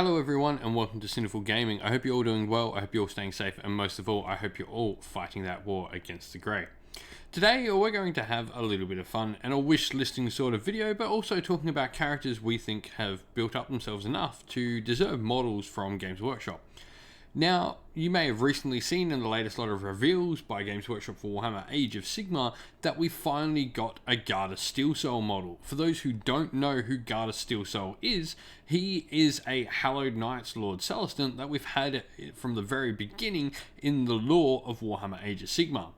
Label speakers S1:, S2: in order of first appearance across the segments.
S1: Hello everyone and welcome to Sinful Gaming. I hope you're all doing well, I hope you're all staying safe, and most of all, I hope you're all fighting that war against the grey. Today we're going to have a little bit of fun and a wish listing sort of video, but also talking about characters we think have built up themselves enough to deserve models from Games Workshop. Now, you may have recently seen in the latest lot of reveals by Games Workshop for Warhammer Age of Sigmar that we finally got a Gardus Steelsoul model. For those who don't know who Gardus Steelsoul is, he is a Hallowed Knights Lord Celestant that we've had from the very beginning in the lore of Warhammer Age of Sigmar.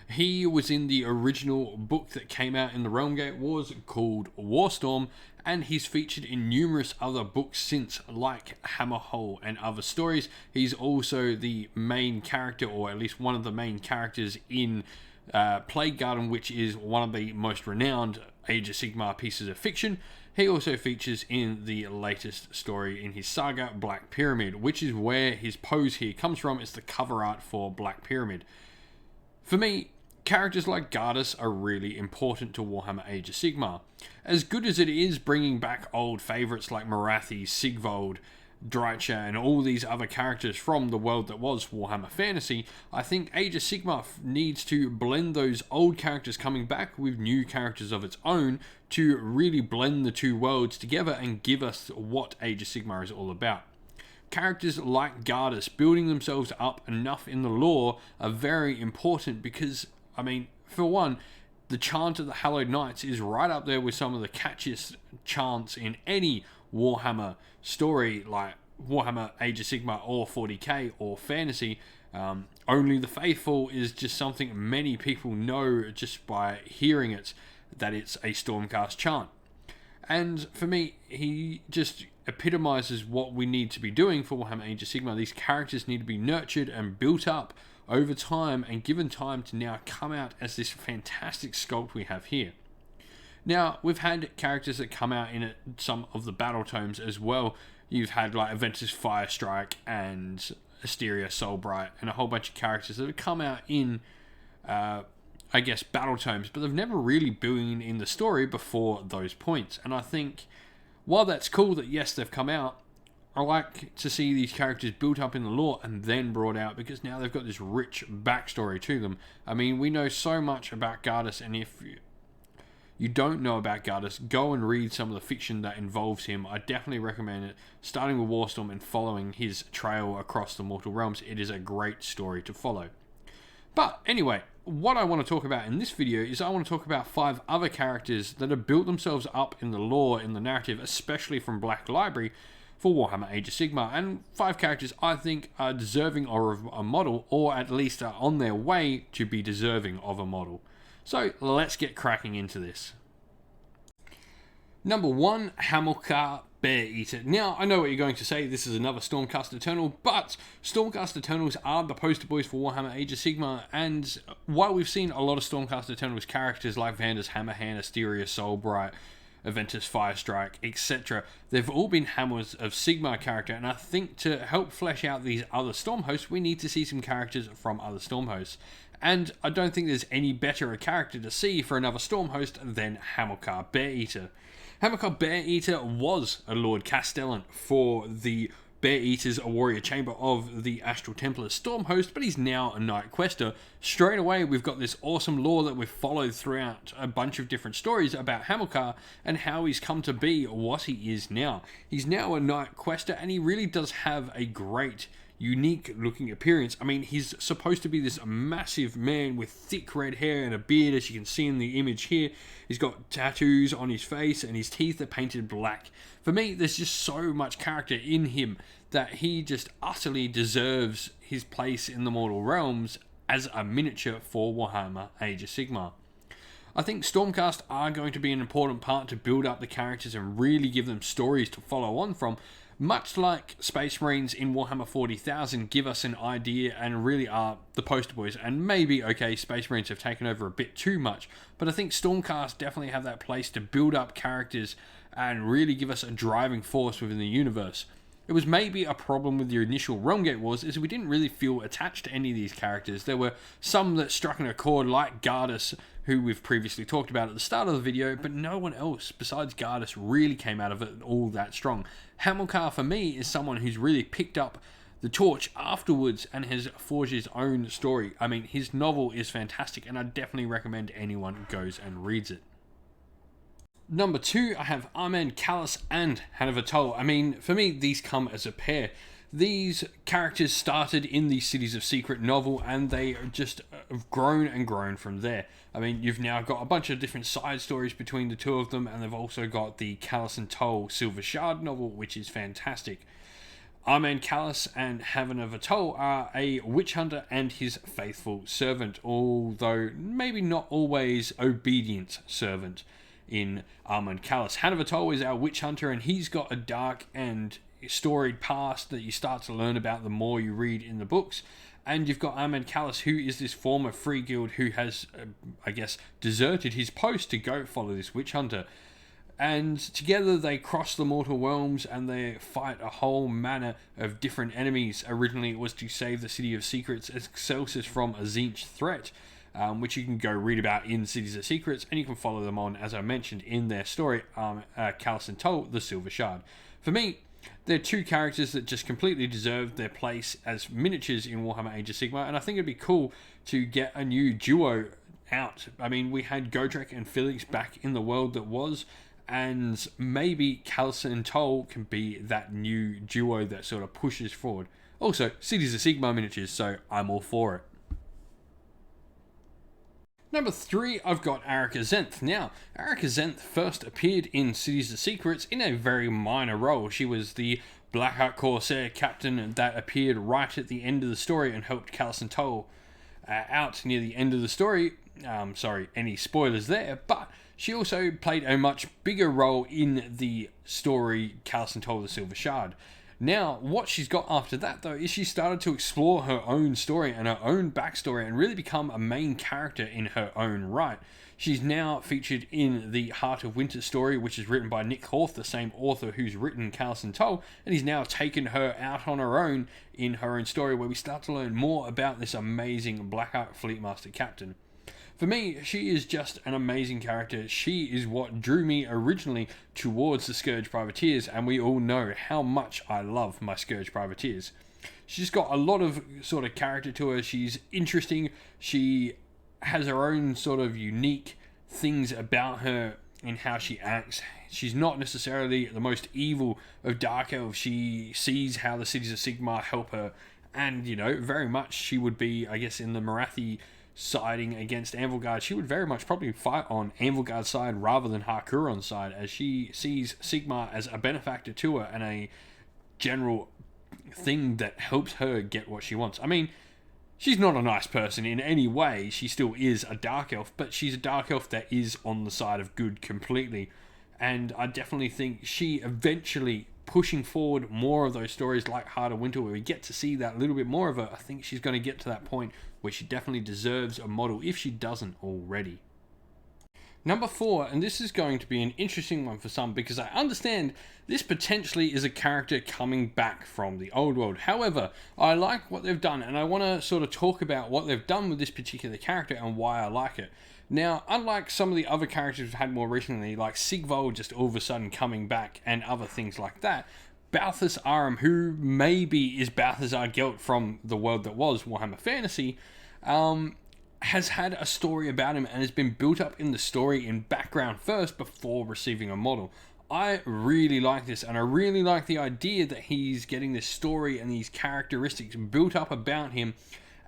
S1: He was in the original book that came out in the Realmgate Wars called Warstorm, and he's featured in numerous other books since, like Hammerhole and other stories. He's also the main character, or at least one of the main characters in Plague Garden, which is one of the most renowned Age of Sigmar pieces of fiction. He also features in the latest story in his saga, Black Pyramid, which is where his pose here comes from. It's the cover art for Black Pyramid. For me, characters like Gardus are really important to Warhammer Age of Sigmar. As good as it is bringing back old favourites like Morathi, Sigvold, Drycha, and all these other characters from the world that was Warhammer Fantasy, I think Age of Sigmar needs to blend those old characters coming back with new characters of its own to really blend the two worlds together and give us what Age of Sigmar is all about. Characters like Gardus building themselves up enough in the lore are very important because, I mean, for one, the chant of the Hallowed Knights is right up there with some of the catchiest chants in any Warhammer story, like Warhammer Age of Sigmar or 40k or fantasy. Only the Faithful is just something many people know just by hearing it, that it's a Stormcast chant. And for me, he just epitomizes what we need to be doing for Warhammer Age of Sigmar. These characters need to be nurtured and built up over time and given time to now come out as this fantastic sculpt we have here. Now, we've had characters that come out in some of the battle tomes as well. You've had like Aventus Firestrike and Asteria Soulbright and a whole bunch of characters that have come out in battle tomes, but they've never really been in the story before those points. And I think, while that's cool that yes, they've come out, I like to see these characters built up in the lore and then brought out, because now they've got this rich backstory to them. I mean, we know so much about Gardus, and if you don't know about Gardus, go and read some of the fiction that involves him. I definitely recommend it, starting with Warstorm and following his trail across the mortal realms. It is a great story to follow. But anyway, what I want to talk about in this video is I want to talk about 5 other characters that have built themselves up in the lore, in the narrative, especially from Black Library, for Warhammer Age of Sigmar, and 5 characters I think are deserving of a model, or at least are on their way to be deserving of a model. So let's get cracking into this. Number 1, Hamilkar Bear-Eater. Now, I know what you're going to say, this is another Stormcast Eternal, but Stormcast Eternals are the poster boys for Warhammer Age of Sigmar, and while we've seen a lot of Stormcast Eternals characters like Vander's Hammerhand, Asteria Soulbright, Aventus Firestrike, etc., they've all been Hammers of Sigmar character, and I think to help flesh out these other Storm hosts, we need to see some characters from other Storm hosts. And I don't think there's any better a character to see for another Storm host than Hamilkar Bear-Eater. Hamilkar Bear-Eater was a Lord Castellan for the Bear-Eaters, a warrior chamber of the Astral Templar Storm host, but he's now a Knight Quester. Straight away, we've got this awesome lore that we've followed throughout a bunch of different stories about Hamilkar and how he's come to be what he is now. He's now a Knight Quester, and he really does have a great, unique looking appearance. I mean, he's supposed to be this massive man with thick red hair and a beard, as you can see in the image here. He's got tattoos on his face and his teeth are painted black. For me, there's just so much character in him that he just utterly deserves his place in the mortal realms as a miniature for Warhammer Age of Sigmar. I think Stormcast are going to be an important part to build up the characters and really give them stories to follow on from, much like Space Marines in Warhammer 40,000 give us an idea and really are the poster boys. And maybe, okay, Space Marines have taken over a bit too much, but I think Stormcast definitely have that place to build up characters and really give us a driving force within the universe. It was maybe a problem with the initial Realmgate Wars, is we didn't really feel attached to any of these characters. There were some that struck an accord, like Gardus, who we've previously talked about at the start of the video, but no one else besides Gardus really came out of it all that strong. Hamilkar, for me, is someone who's really picked up the torch afterwards and has forged his own story. I mean, his novel is fantastic, and I definitely recommend anyone goes and reads it. Number 2, I have Callis and Malineth Witchblade. I mean, for me, these come as a pair. These characters started in the Cities of Secret novel, and they just have grown and grown from there. I mean, you've now got a bunch of different side stories between the two of them, and they've also got the Callis and Toll Silver Shard novel, which is fantastic. Callis and Malineth Witchblade are a witch hunter and his faithful servant, although maybe not always obedient servant. In Callis, Malineth Witchblade is our witch hunter, and he's got a dark and storied past that you start to learn about the more you read in the books. And you've got Callis, who is this former free guild who has, I guess, deserted his post to go follow this witch hunter. And together they cross the mortal realms and they fight a whole manner of different enemies. Originally it was to save the City of Secrets Excelsis from a Tzeentch threat, which you can go read about in Cities of Secrets, and you can follow them on, as I mentioned, in their story, Callis and Toll, the Silver Shard. For me, they're two characters that just completely deserve their place as miniatures in Warhammer Age of Sigmar, and I think it'd be cool to get a new duo out. I mean, we had Godrek and Felix back in the world that was, and maybe Callis and Toll can be that new duo that sort of pushes forward. Also, Cities of Sigmar miniatures, so I'm all for it. Number 3, I've got Erika Zenth. Now, Erika Zenth first appeared in Cities of Secrets in a very minor role. She was the Blackheart Corsair captain that appeared right at the end of the story and helped Callis and Toll out near the end of the story. Sorry, any spoilers there, but she also played a much bigger role in the story Callis and Toll, the Silver Shard. Now, what she's got after that, though, is she started to explore her own story and her own backstory and really become a main character in her own right. She's now featured in the Heart of Winter story, which is written by Nick Horth, the same author who's written Callis and Toll, and he's now taken her out on her own in her own story, where we start to learn more about this amazing Blackheart Fleetmaster captain. For me, she is just an amazing character. She is what drew me originally towards the Scourge Privateers, and we all know how much I love my Scourge Privateers. She's got a lot of sort of character to her. She's interesting. She has her own sort of unique things about her in how she acts. She's not necessarily the most evil of Dark Elves. She sees how the Cities of Sigmar help her, and, you know, very much she would be, I guess, in the Morathi siding against Anvilgard. She would very much probably fight on Anvilgard's side rather than Harkuron's side, as she sees Sigmar as a benefactor to her and a general thing that helps her get what she wants. I mean, she's not a nice person in any way. She still is a Dark Elf, but she's a Dark Elf that is on the side of good completely. And I definitely think she eventually pushing forward more of those stories like Heart of Winter, where we get to see that little bit more of her. I think she's going to get to that point where she definitely deserves a model if she doesn't already. Number 4, and this is going to be an interesting one for some, because I understand this potentially is a character coming back from the old world. However, I like what they've done, and I want to sort of talk about what they've done with this particular character and why I like it. Now, unlike some of the other characters we've had more recently, like Sigvold just all of a sudden coming back and other things like that, Balthus Arum, who maybe is Balthazar Gelt from the world that was Warhammer Fantasy, has had a story about him and has been built up in the story in background first before receiving a model. I really like this, and I really like the idea that he's getting this story and these characteristics built up about him.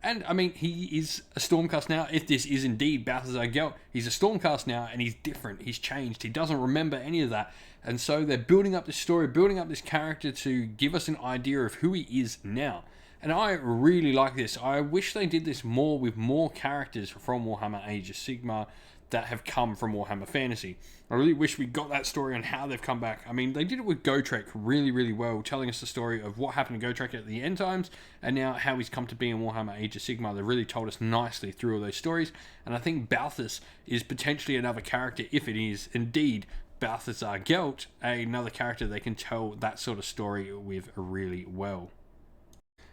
S1: And, I mean, he is a Stormcast now. If this is indeed Balthazar Gelt, he's a Stormcast now, and he's different. He's changed. He doesn't remember any of that. And so they're building up this story, building up this character to give us an idea of who he is now. And I really like this. I wish they did this more with more characters from Warhammer Age of Sigmar that have come from Warhammer Fantasy. I really wish we got that story on how they've come back. I mean, they did it with Gotrek really, really well, telling us the story of what happened to Gotrek at the end times, and now how he's come to be in Warhammer Age of Sigmar. They really told us nicely through all those stories, and I think Balthus is potentially another character, if it is indeed Balthus Arum, another character they can tell that sort of story with really well.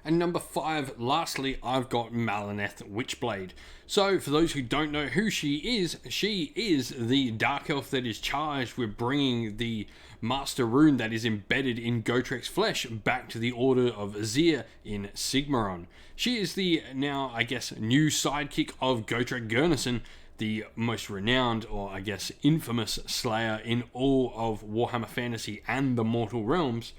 S1: And number 5, lastly, I've got Malineth Witchblade. So, for those who don't know who she is the Dark Elf that is charged with bringing the Master Rune that is embedded in Gotrek's flesh back to the Order of Azir in Sigmar. She is the, now, I guess, new sidekick of Gotrek Gurnison, the most renowned, or I guess infamous slayer in all of Warhammer Fantasy and the Mortal Realms.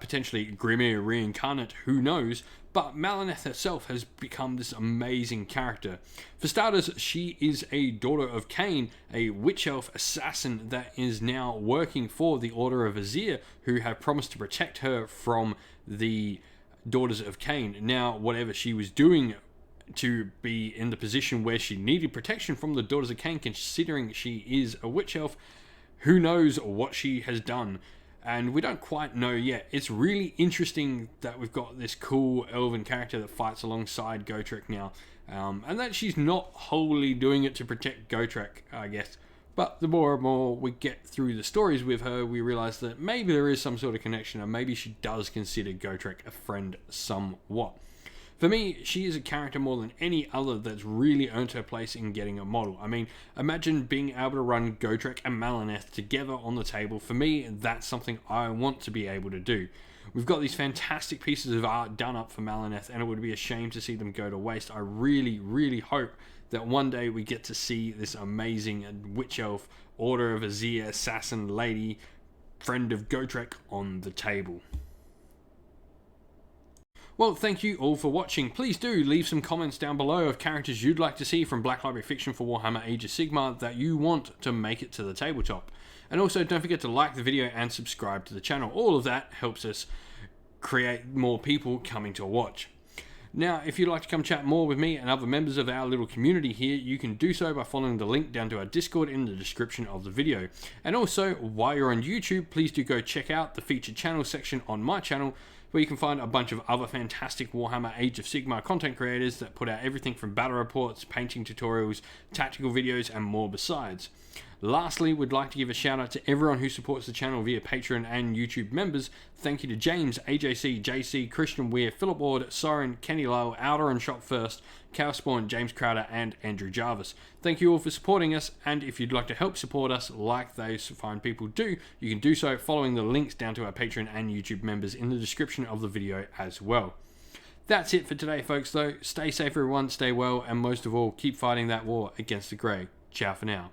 S1: Potentially Grimir reincarnate, who knows, but Malineth herself has become this amazing character. For starters, she is a daughter of Cain, a witch elf assassin that is now working for the Order of Azir, who have promised to protect her from the Daughters of Cain. Now, whatever she was doing to be in the position where she needed protection from the Daughters of Cain, considering she is a witch elf, who knows what she has done. And we don't quite know yet. It's really interesting that we've got this cool elven character that fights alongside Gotrek now. And that she's not wholly doing it to protect Gotrek, I guess. But the more and more we get through the stories with her, we realise that maybe there is some sort of connection, and maybe she does consider Gotrek a friend somewhat. For me, she is a character more than any other that's really earned her place in getting a model. I mean, imagine being able to run Gotrek and Malineth together on the table. For me, that's something I want to be able to do. We've got these fantastic pieces of art done up for Malineth, and it would be a shame to see them go to waste. I really, really hope that one day we get to see this amazing witch elf, Order of Azir, assassin lady, friend of Gotrek on the table. Well, thank you all for watching. Please do leave some comments down below of characters you'd like to see from Black Library Fiction for Warhammer Age of Sigmar that you want to make it to the tabletop. And also, don't forget to like the video and subscribe to the channel. All of that helps us create more people coming to watch. Now, if you'd like to come chat more with me and other members of our little community here, you can do so by following the link down to our Discord in the description of the video. And also, while you're on YouTube, please do go check out the featured channel section on my channel, where you can find a bunch of other fantastic Warhammer Age of Sigmar content creators that put out everything from battle reports, painting tutorials, tactical videos, and more besides. Lastly, we'd like to give a shout out to everyone who supports the channel via Patreon and YouTube members. Thank you to James, AJC, JC, Christian Weir, Philip Ward, Soren, Kenny Lyle, Outer and Shop First, Cowspawn, James Crowder, and Andrew Jarvis. Thank you all for supporting us, and if you'd like to help support us like those fine people do, you can do so following the links down to our Patreon and YouTube members in the description of the video as well. That's it for today, folks, though. Stay safe, everyone, stay well, and most of all, keep fighting that war against the Grey. Ciao for now.